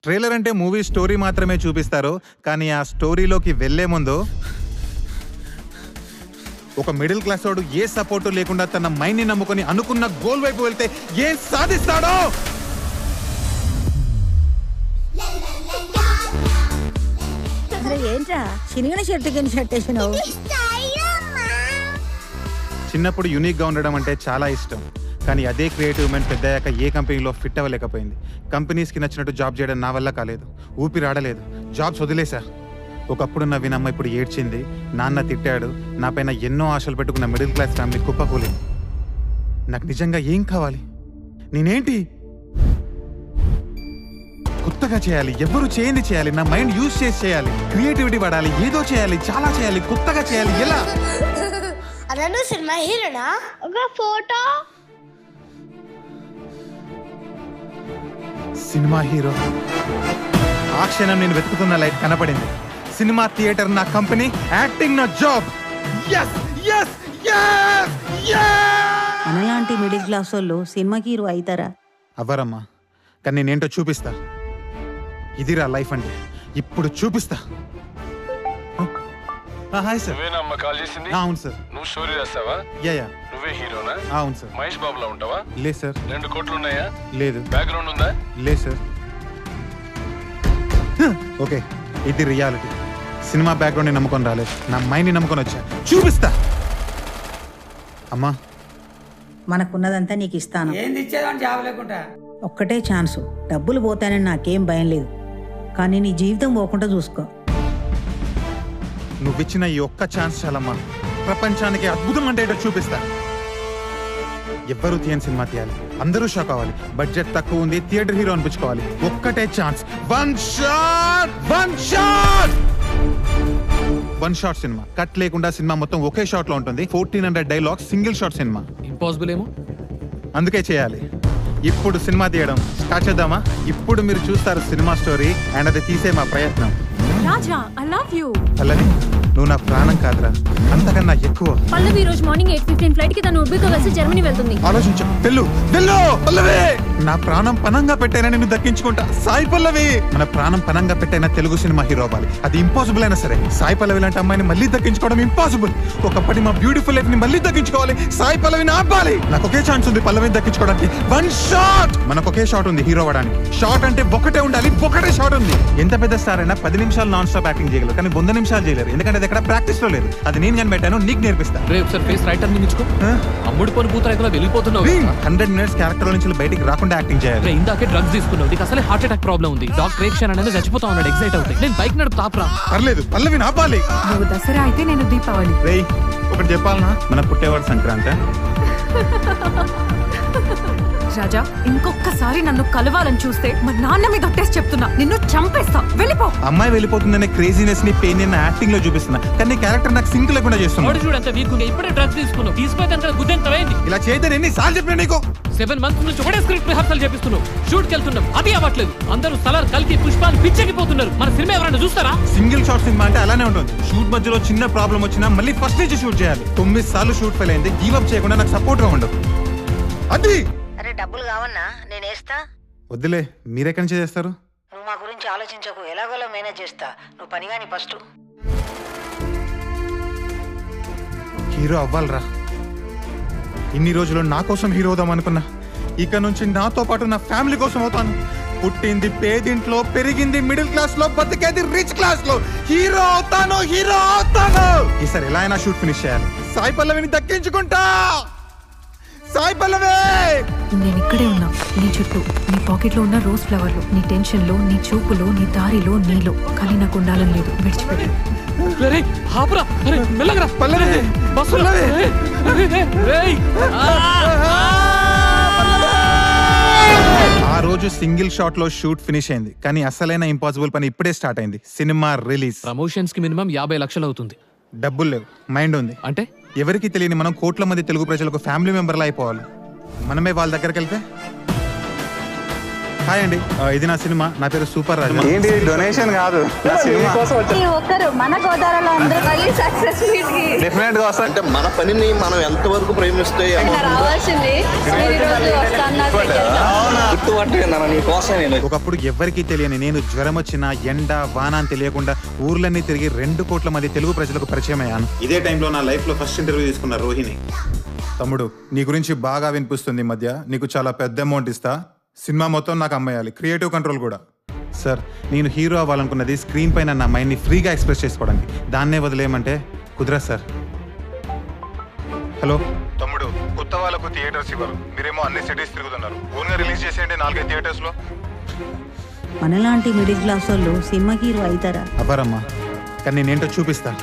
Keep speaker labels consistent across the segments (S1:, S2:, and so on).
S1: Trailer అంటే movie story మాత్రమే చూపిస్తారు, కానీ ఆ స్టోరీలోకి వెళ్లే ముందు ఒక మిడిల్ క్లాస్ వాడు ఏ సపోర్టు లేకుండా తన మైండ్ ని నమ్ముకొని అనుకున్న గోల్ వైపు వెళ్తే ఏం సాధిస్తాడో. చిన్నప్పుడు యూనిక్ గా ఉండడం అంటే చాలా ఇష్టం, కానీ అదే క్రియేటివ్ మైండ్ పెద్దయ్యాక ఏ కంపెనీలో ఫిట్ అవ్వలేకపోయింది. కంపెనీస్కి నచ్చినట్టు జాబ్ చేయడం నా వల్ల కాలేదు, ఊపిరాడలేదు, జాబ్స్ వదిలేశా. ఒకప్పుడు నా వినమ్మ ఇప్పుడు ఏడ్చింది, నాన్న తిట్టాడు, నా పైన ఎన్నో ఆశలు పెట్టుకున్న మిడిల్ క్లాస్ ఫ్యామిలీ కుప్పకూలింది. నాకు నిజంగా ఏం కావాలి? నేనేంటి కొత్తగా చేయాలి, ఎవరు చేయండి చేయాలి, నా మైండ్ యూజ్ చేసి చేయాలి, క్రియేటివిటీ వాడాలి, ఏదో చేయాలి, చాలా చేయాలి, కొత్తగా చేయాలి. ఎలా?
S2: అదను సినిమా హీరోనా? ఒక ఫోటో.
S1: Cinema hero. ఆ క్షణం నేను వెతుకుతున్న లైట్ కనపడింది. సినిమా థియేటర్ నా కంపెనీ, యాక్టింగ్ నా job. yes yes yes yes.
S3: మనలాంటి మిడిల్ క్లాస్ వాళ్ళు సినిమా హీరో అవుతారా?
S1: అవ్వరమ్మా, కానీ నేనేంటో చూపిస్తా. ఇదిరా లైఫ్ అంటే, ఇప్పుడు చూపిస్తా. Hi sir.
S4: నువ్వేనమ్మా కాల్ చేసింది?
S1: అవును సార్.
S4: నువ్వు స్టోరీ రాస్తావా?
S1: యా.
S4: నువ్వే హీరోనా?
S1: అవును సార్.
S4: మహేష్ బాబులా ఉంటావా?
S1: లేదు సార్.
S4: 2 కోట్లు ఉన్నాయా?
S1: లేదు.
S4: బ్యాక్గ్రౌండ్ ఉందా?
S1: లేదు సార్. ఓకే, ఇది రియాలిటీ. సినిమా బ్యాక్గ్రౌండ్ ని నమ్ముకొని రాలేదు, నా మైండ్ ని నమ్ముకొని వచ్చా. చూపిస్తా. అమ్మా,
S3: మనకున్నదంతా నీకు ఇస్తాను.
S5: ఏంది ఇచ్చేదాన్ని జాబ్ లేకుండా?
S3: ఒక్కటే ఛాన్సు. డబ్బులు పోతానని నాకేం భయం లేదు, కానీ నీ జీవితం పోకుండా చూసుకో.
S1: నువ్విచ్చిన ఈ ఒక్క ఛాన్స్ చాలమ్మా. ప్రపంచానికి అద్భుతం అంటే ఏంటో చూపిస్తా. ఎవ్వరూ తీయని సినిమా తీయాలి, అందరూ షాక్ అవ్వాలి, బడ్జెట్ తక్కువ ఉంది, థియేటర్ హీరో అనిపించుకోవాలి. ఒక్కటే chance, one shot cinema. Cut లేకుండా సినిమా మొత్తం ఒకే షాట్ లో ఉంటుంది. 1400 dialogues, single shot cinema.
S6: Impossible ఏమో,
S1: అందుకే చేయాలి. ఇప్పుడు సినిమా తీయడం స్టార్ట్ చేద్దామా? ఇప్పుడు మీరు చూస్తారు సినిమా స్టోరీ, అండ్ అది తీసే మా ప్రయత్నం.
S7: రాజా, I love you.
S1: పల్లవి, నువ్వు నా ప్రాణం కాదురా, అంతకన్నా ఎక్కువ.
S7: పల్లవి రోజు మార్నింగ్ 8:15 ఫ్లైట్ కి తను ఉర్బీతో కలిసి జర్మనీ వెళ్తుంది.
S1: ఆలోచించు. వెళ్ళు వెళ్ళు పల్లవి. నా ప్రాణం పనంగా పెట్టైనా నిన్ను దక్కించుకుంటా. సాయి పల్లవి. మన ప్రాణం పనంగా పెట్టైనా తెలుగు సినిమా హీరో అవ్వాలి. అది ఇంపాసిబుల్ అయినా సరే. సాయి పల్లవి లాంటి అమ్మాయిని మళ్ళీ దక్కించుకోవడం ఇంపాసిబుల్. ఒకప్పటి మా బ్యూటిఫుల్ లైఫ్ ని మళ్ళీ దక్కించుకోవాలి. సాయి పల్లవిని ఆపాలి. నాకు ఒకే ఛాన్స్ ఉంది పల్లవిని దక్కించుకోవడానికి. One shot. మనకు ఒకే షాట్ ఉంది హీరో అవ్వడానికి. షాట్ అంటే ఒకటే ఉండాలి, ఒకటే షాట్ ఉంది. ఎంత పెద్ద స్టార్ అయినా 10 నిమిషాలు నాన్ స్టాప్ యాక్టింగ్ చేయగలరు, కానీ 100 నిమిషాలు చేయలేరు. ఎందుకంటే అది ఎక్కడ ప్రాక్టీస్ లో లేదు. అది నేను కనిపెట్టాను, నీకు నేర్పిస్తా.
S6: రేపు సార్ ఫేస్ రైటర్ నిమించుకో. అమ్ముడు పని పూత రైతులో వెళ్ళిపోతున్నావు.
S1: 100 మినిట్స్ క్యారెక్టర్ నుంచి బయటికి రాకుండా యాక్టింగ్ చేయాలి.
S6: ఇందాకే డ్రగ్స్ తీసుకున్నావు, నీకు అసలే హార్ట్ అటాక్ ప్రాబ్లం ఉంది. డాక్టర్ రేక్షన్ అనేది చచ్చిపోతా ఉన్నాడు, ఎగ్జైట్ అవుతాయి. నేను బైక్ నడుపు తాపరా.
S1: పర్లేదు, పల్లవిని ఆపాలి.
S7: నువ్వు దసరా అయితే నేను దీపావళి.
S1: రేయ్, ఒకటి చెప్పాలనా? మన పుట్టేవాడు సంక్రాంతి.
S7: రాజా, ఇంకొకసారి నన్ను కలవాలని చూస్తే మా నాన్న మీద ఒట్టేసి చెప్తున్నా, నిన్ను చంపేస్తా. వెళ్ళిపో.
S1: అమ్మాయి వెళ్ళిపోతుందనే క్రేజీనెస్ ని, పెయిన్ ని యాక్టింగ్ లో చూపిస్తున్నా, కానీ క్యారెక్టర్ నాకు సింక్ లేకుండా చేస్తున్నా.
S6: చూడు అంత వీక్ ఉంది, ఇప్పుడే డ్రగ్స్ తీసుకున్నావు. తీసుకుపోతే గుద్దెంతమైంది.
S1: ఇలా చేయతే ఎన్నిసార్లు చెప్పినా నీకు?
S6: 7 మంత్స్ నుంచి ఒకటే స్క్రిప్ట్ రిహార్సల్ చేపిస్తున్నావు. షూట్ కి వెళ్తున్నాం, అది అవ్వట్లేదు. అందరూ సలార్ కల్కి పుష్పాలు పిచ్చెక్కిపోతున్నారు. మన సినిమా ఎవరైనా చూస్తారా?
S1: సింగిల్ షాట్ సినిమా అంటే అలానే ఉంటుంది. షూట్ మధ్యలో చిన్న ప్రాబ్లం వచ్చినా మళ్ళీ ఫస్ట్ నుంచి షూట్ చేయాలి. 9 సార్లు షూట్ ఫెయిల్ అయింది. గివ్ అప్ చేయకుండా నాకు సపోర్ట్ గా ఉండదు. అది
S3: అరే, డబ్బులు కావన్నా? నేను వేస్తా.
S1: వద్దులే, మీరెక్కడి నుంచి చేస్తారు?
S3: నువ్వు మా గురించి ఆలోచించకు, ఎలాగోలా మేనేజ్ చేస్తా. నువ్వు పని కానీ ఫస్ట్.
S1: హీరో అవ్వాలరా. ఇన్ని రోజులు నా కోసం హీరో అవుదాం అనుకున్నా. ఇక నుంచి నాతో పాటు నా ఫ్యామిలీ కోసం అవుతాను. పుట్టింది పేదింట్లో, పెరిగింది మిడిల్ క్లాస్ లో, బతికేది రిచ్ క్లాస్ లో. హీరో అవుతాను, హీరో అవుతాను. ఈసారి ఎలా అయినా షూట్ ఫినిష్ చేయాలి. సాయి పల్లవిని దక్కించుకుంటా. సాయి పల్లవి.
S7: నేను ఇక్కడే ఉన్నా, నీ చుట్టూ, నీ పాకెట్ లో ఉన్న రోజ్ ఫ్లవర్లు, నీ టెన్షన్ లో, నీ చూపులో, నీ దారిలో, నీలో. కానీ నాకు ఉండాలని లేదు, విడిచిపెట్టు.
S1: పల్లవి. ఆ రోజు సింగిల్ షాట్ లో షూట్ ఫినిష్ అయింది, కానీ అసలైన ఇంపాసిబుల్ పని ఇప్పుడే స్టార్ట్ అయింది. Cinema release.
S6: ప్రమోషన్స్ కి మినిమం 50 లక్షలు అవుతుంది.
S1: డబ్బులు లేవు, మైండ్ ఉంది.
S6: అంటే
S1: ఎవరికి తెలియని మనం కోట్ల మంది తెలుగు ప్రజలకు ఫ్యామిలీ మెంబర్లా అయిపోవాలి. మనమే వాళ్ళ దగ్గరికి వెళ్తే హాయ్ అండి, ఇది నా సినిమా. నా పేరు సూపర్ రాజు.
S5: ఏంటి డొనేషన్ కాదు, నా సినిమా
S8: ఒక్కరు మన గోదావరిలో అందరూ మళ్ళీ సక్సెస్ మీట్ కి
S5: డెఫినెట్ గా వస్తా.
S9: అంటే మన పనిని మనం ఎంతవరకు ప్రేమిస్తే
S8: రావాల్సింది. మీరు ఈ రోజు వస్తున్నారు.
S9: గుర్తుపట్టలేనా నీ కోసం నేను.
S1: ఒకప్పుడు ఎవ్వరికీ తెలియని నేను జ్వరం వచ్చినా ఎండ వాన అని తెలియకుండా ఊర్లన్నీ తిరిగి 2 కోట్ల మంది తెలుగు ప్రజలకు పరిచయం అయ్యాను. ఇదే టైంలో నా లైఫ్ లో ఫస్ట్ ఇంటర్వ్యూ తీసుకున్న రోహిణి. తమ్ముడు, నీ గురించి బాగా వినిపిస్తుంది ఈ మధ్య. నీకు చాలా పెద్ద అమౌంట్ ఇస్తా, సినిమా మొత్తం నాకు అమ్మేయాలి, క్రియేటివ్ కంట్రోల్ కూడా. సార్, నేను హీరో అవ్వాలనుకున్నది స్క్రీన్ పైన నా మైండ్ని ఫ్రీగా ఎక్స్ప్రెస్ చేసుకోవడానికి. దాన్నే వదిలేయమంటే కుదరదు సార్. హలో తమ్ముడు, కొత్త వాళ్ళకు థియేటర్స్ ఇవ్వరు, మీరేమో అన్ని సిటీస్ తిరుగుతున్నారు. ఓన్గా రిలీజ్ చేసేయండి 4 థియేటర్స్ లో.
S3: మనలాంటి మిడిల్ క్లాస్ వాళ్ళు సినిమా హీరో అవుతారా?
S1: అవ్వరమ్మా, కానీ నేనేంటో చూపిస్తా.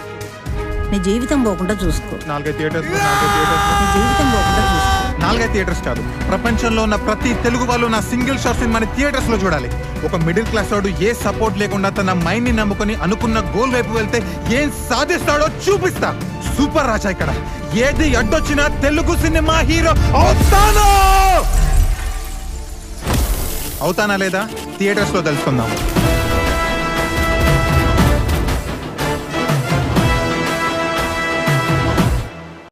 S3: నీ జీవితం పోకుండా చూసుకో.
S1: 4 థియేటర్స్
S3: నీ జీవితం పోకుండా చూసుకో.
S1: 4 థియేటర్స్ కాదు, ప్రపంచంలో ఉన్న ప్రతి తెలుగు వాళ్ళు నా సింగిల్ షాట్ సినిమాని థియేటర్స్ లో చూడాలి. ఒక మిడిల్ క్లాస్ వాడు ఏ సపోర్ట్ లేకుండా తన మైండ్ ని నమ్ముకొని అనుకున్న గోల్ వైపు వెళ్తే ఏం సాధిస్తాడో చూపిస్తా. సూపర్ రాజా ఇక్కడ. ఏది అడ్డొచ్చినా తెలుగు సినిమా హీరో అవుతానా లేదా థియేటర్స్ లో తెలుసుకుందాం.